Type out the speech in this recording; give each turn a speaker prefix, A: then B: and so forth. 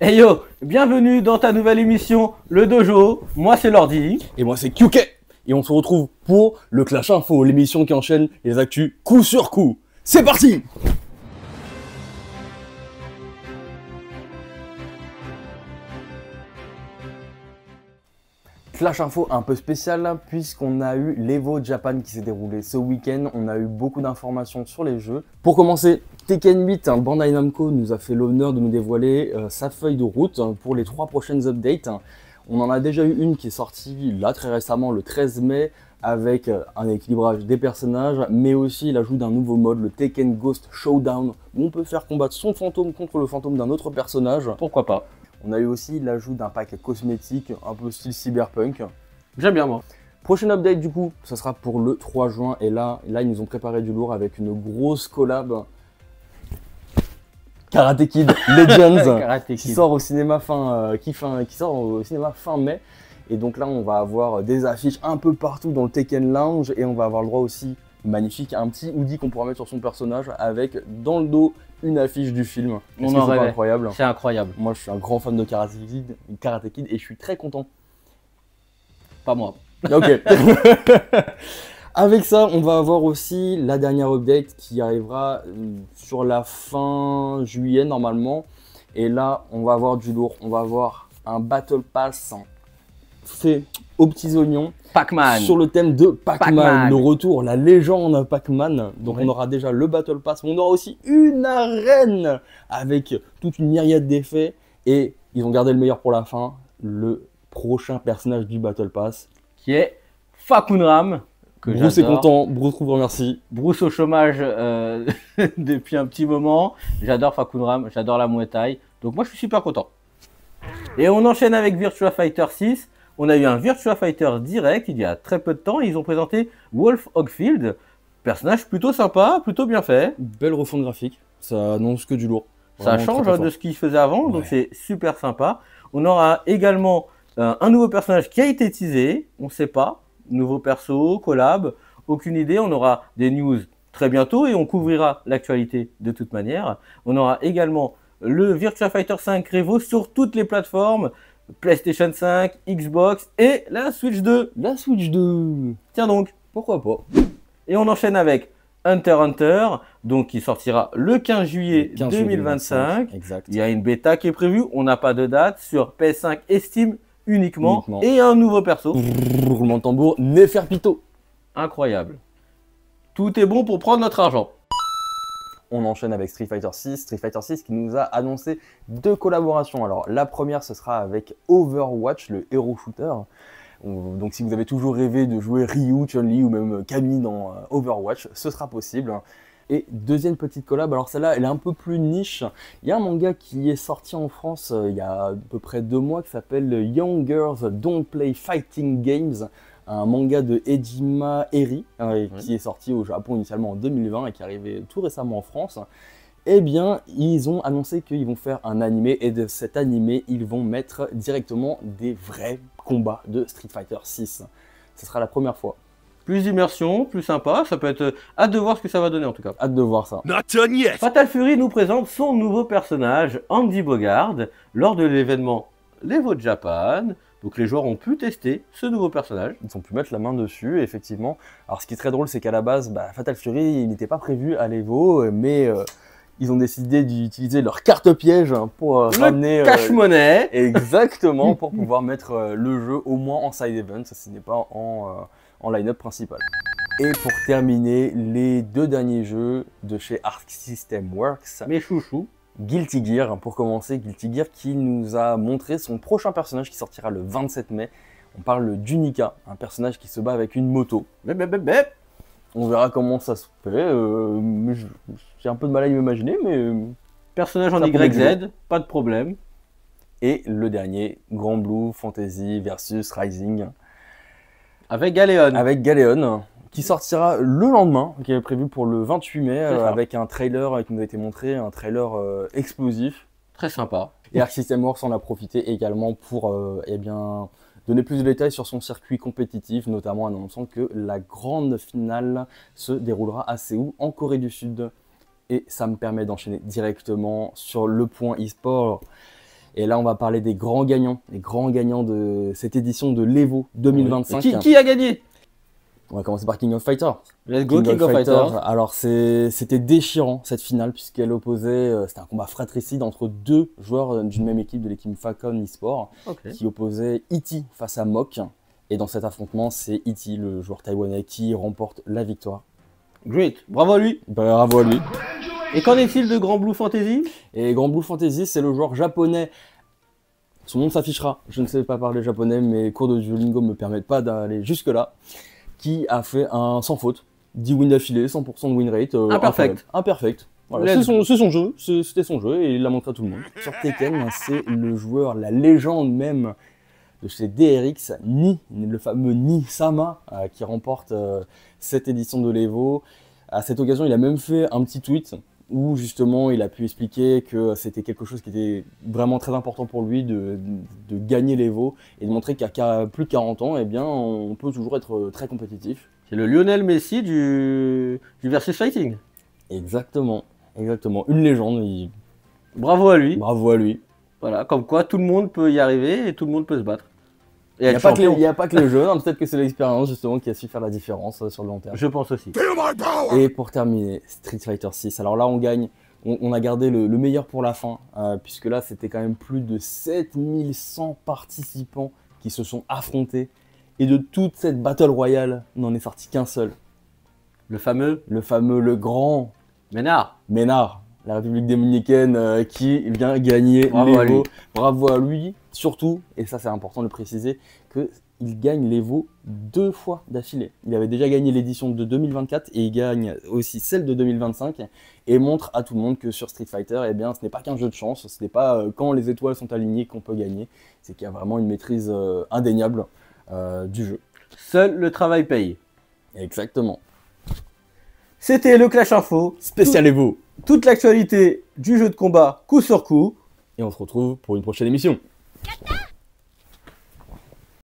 A: Hey yo, bienvenue dans ta nouvelle émission, le Dojo. Moi c'est Lordi.
B: Et moi c'est QK. Et on se retrouve pour le Clash Info, l'émission qui enchaîne les actus coup sur coup. C'est parti! Clash Info un peu spécial là, puisqu'on a eu l'Evo Japan qui s'est déroulé ce week-end. On a eu beaucoup d'informations sur les jeux. Pour commencer, Tekken 8, Bandai Namco nous a fait l'honneur de nous dévoiler sa feuille de route pour les 3 prochaines updates. On en a déjà eu une qui est sortie là très récemment, le 13 mai, avec un équilibrage des personnages, mais aussi l'ajout d'un nouveau mode, le Tekken Ghost Showdown, où on peut faire combattre son fantôme contre le fantôme d'un autre personnage.
A: Pourquoi pas?
B: On a eu aussi l'ajout d'un pack cosmétique un peu style cyberpunk.
A: J'aime bien moi.
B: Prochaine update du coup, ça sera pour le 3 juin, et là ils nous ont préparé du lourd avec une grosse collab Karate Kid Legends
A: Karate
B: qui
A: Kid.
B: sort au cinéma qui sort au cinéma fin mai. Et donc là, on va avoir des affiches un peu partout dans le Tekken Lounge, et on va avoir le droit aussi, magnifique, à un petit hoodie qu'on pourra mettre sur son personnage avec dans le dos une affiche du film.
A: On
B: Est-ce
A: en
B: que c'est pas
A: rêvait.
B: incroyable.
A: C'est incroyable.
B: Moi, je suis un grand fan de Karate Kid et je suis très content.
A: Pas moi.
B: Ok. Avec ça, on va avoir aussi la dernière update qui arrivera sur la fin juillet normalement. Et là, on va avoir du lourd. On va avoir un Battle Pass fait aux petits oignons
A: Pac-Man.
B: sur le thème de Pac-Man.
A: Pac-Man.
B: Le retour, la légende Pac-Man. Donc
A: Oui.
B: on aura déjà le Battle Pass, mais on aura aussi une arène avec toute une myriade d'effets. Et ils ont gardé le meilleur pour la fin, le prochain personnage du Battle Pass.
A: Qui est Fakunram. Que
B: Bruce est
A: j'adore.
B: content, Bruce vous remercie.
A: Bruce au chômage depuis un petit moment. J'adore Fakunram, j'adore la Muay Thai. Donc moi je suis super content. Et on enchaîne avec Virtua Fighter 6. On a eu un Virtua Fighter direct il y a très peu de temps. Ils ont présenté Wolf Hogfield. Personnage plutôt sympa, plutôt bien fait.
B: Belle refonte graphique, ça annonce que du lourd.
A: Ça
B: Vraiment
A: change
B: très, très
A: de
B: fort.
A: ce qu'il faisait avant, donc
B: Ouais.
A: c'est super sympa. On aura également un nouveau personnage qui a été teasé, on ne sait pas. Nouveau perso, collab, aucune idée. On aura des news très bientôt et on couvrira l'actualité de toute manière. On aura également le Virtua Fighter 5 Revo sur toutes les plateformes, PlayStation 5, Xbox et la Switch 2.
B: La Switch 2,
A: Tiens donc.
B: pourquoi pas.
A: Et on enchaîne avec Hunter x Hunter, donc qui sortira le 15 juillet
B: 15 juillet
A: 2025.
B: Exact.
A: Il y a une bêta qui est prévue, on n'a pas de date, sur PS5 et Steam uniquement.
B: Uniquement.
A: Et un nouveau perso.
B: Roulement de tambour, Neferpito.
A: Incroyable. Tout est bon pour prendre notre argent.
B: On enchaîne avec Street Fighter 6. Street Fighter 6 qui nous a annoncé 2 collaborations. Alors la première, ce sera avec Overwatch, le hero shooter. Donc si vous avez toujours rêvé de jouer Ryu, Chun-Li ou même Camille dans Overwatch, ce sera possible. Et deuxième petite collab, alors celle-là elle est un peu plus niche. Il y a un manga qui est sorti en France il y a à peu près 2 mois qui s'appelle Young Girls Don't Play Fighting Games. Un manga de Ejima Eri qui est sorti au Japon initialement en 2020 et qui est arrivé tout récemment en France. Eh bien, ils ont annoncé qu'ils vont faire un animé, et de cet animé, ils vont mettre directement des vrais combats de Street Fighter 6. Ce sera la première fois.
A: Plus d'immersion, plus sympa, ça peut être hâte de voir ce que ça va donner en tout cas.
B: Hâte de voir ça.
C: Not done yet.
A: Fatal Fury nous présente son nouveau personnage, Andy Bogard, lors de l'événement l'Evo Japan. Donc les joueurs ont pu tester ce nouveau personnage.
B: Ils ont pu mettre la main dessus, effectivement. Alors ce qui est très drôle, c'est qu'à la base, Fatal Fury, il n'était pas prévu à l'Evo, mais ils ont décidé d'utiliser leur carte piège pour ramener...
A: Cache-monnaie.
B: Exactement, pour pouvoir mettre le jeu au moins en side event, ce n'est pas en line-up principal. Et pour terminer, les 2 derniers jeux de chez Arc System Works,
A: Mes chouchous.
B: Guilty Gear, pour commencer, Guilty Gear qui nous a montré son prochain personnage qui sortira le 27 mai. On parle d'Unica, un personnage qui se bat avec une moto.
A: Bep, bep, bep, bep.
B: On verra comment ça se fait, j'ai un peu de mal à m'imaginer, mais...
A: Personnage en
B: Ça promet
A: YZ, pas de problème.
B: Et le dernier, Grand Blue Fantasy versus Rising,
A: Avec Galéon.
B: avec Galéon, qui sortira le lendemain, qui est prévu pour le 28 mai,
A: C'est ça.
B: avec un trailer qui nous a été montré, un trailer explosif.
A: Très sympa.
B: Et Arc System Works en a profité également pour donner plus de détails sur son circuit compétitif, notamment en annonçant que la grande finale se déroulera à Séoul, en Corée du Sud. Et ça me permet d'enchaîner directement sur le point e-sport. Et là, on va parler des grands gagnants de cette édition de l'Evo 2025.
A: Qui a gagné?
B: On va commencer par King of Fighters.
A: Let's go, King of Fighters.
B: Alors, c'était déchirant cette finale, puisqu'elle opposait, c'était un combat fratricide entre deux joueurs d'une même équipe, de l'équipe Falcon eSport, qui opposait E.T. face à Mock. Et dans cet affrontement, c'est E.T., le joueur taïwanais, qui remporte la victoire.
A: Great, bravo à lui.
B: Bravo à lui.
A: Et qu'en est-il de Grand Blue Fantasy?
B: Et Grand Blue Fantasy, c'est le joueur japonais. Son nom s'affichera. Je ne sais pas parler japonais, mes cours de Duolingo ne me permettent pas d'aller jusque-là. Qui a fait un sans faute, 10 wins d'affilée, 100% de win rate.
A: Imperfect.
B: Imperfect. Voilà, c'est son jeu, c'était son jeu et il l'a montré à tout le monde. Sur Tekken, c'est le joueur, la légende même de chez DRX, le fameux Sama, qui remporte cette édition de l'Evo. À cette occasion, il a même fait un petit tweet où justement il a pu expliquer que c'était quelque chose qui était vraiment très important pour lui de gagner l'Evo et de montrer qu'à plus de 40 ans, eh bien, on peut toujours être très compétitif.
A: C'est le Lionel Messi du versus fighting.
B: Exactement, une légende.
A: Bravo à lui.
B: Bravo à lui.
A: Voilà, comme quoi tout le monde peut y arriver et tout le monde peut se battre.
B: Il n'y a pas que les jeux, hein, peut-être que c'est l'expérience justement qui a su faire la différence sur le long terme.
A: Je pense aussi.
B: Et pour terminer, Street Fighter 6. Alors là, on a gardé le meilleur pour la fin, puisque là, c'était quand même plus de 7100 participants qui se sont affrontés. Et de toute cette Battle Royale, n'en est sorti qu'un seul. Le grand
A: Ménard,
B: la République dominicaine qui vient gagner l'Evo. Bravo à lui, surtout, et ça c'est important de le préciser, qu'il gagne l'Evo 2 fois d'affilée. Il avait déjà gagné l'édition de 2024 et il gagne aussi celle de 2025 et montre à tout le monde que sur Street Fighter, eh bien, ce n'est pas qu'un jeu de chance, ce n'est pas quand les étoiles sont alignées qu'on peut gagner, c'est qu'il y a vraiment une maîtrise indéniable du jeu.
A: Seul le travail paye.
B: Exactement.
A: C'était le Clash Info.
B: Spécial Evo.
A: Toute l'actualité du jeu de combat coup sur coup.
B: Et on se retrouve pour une prochaine émission.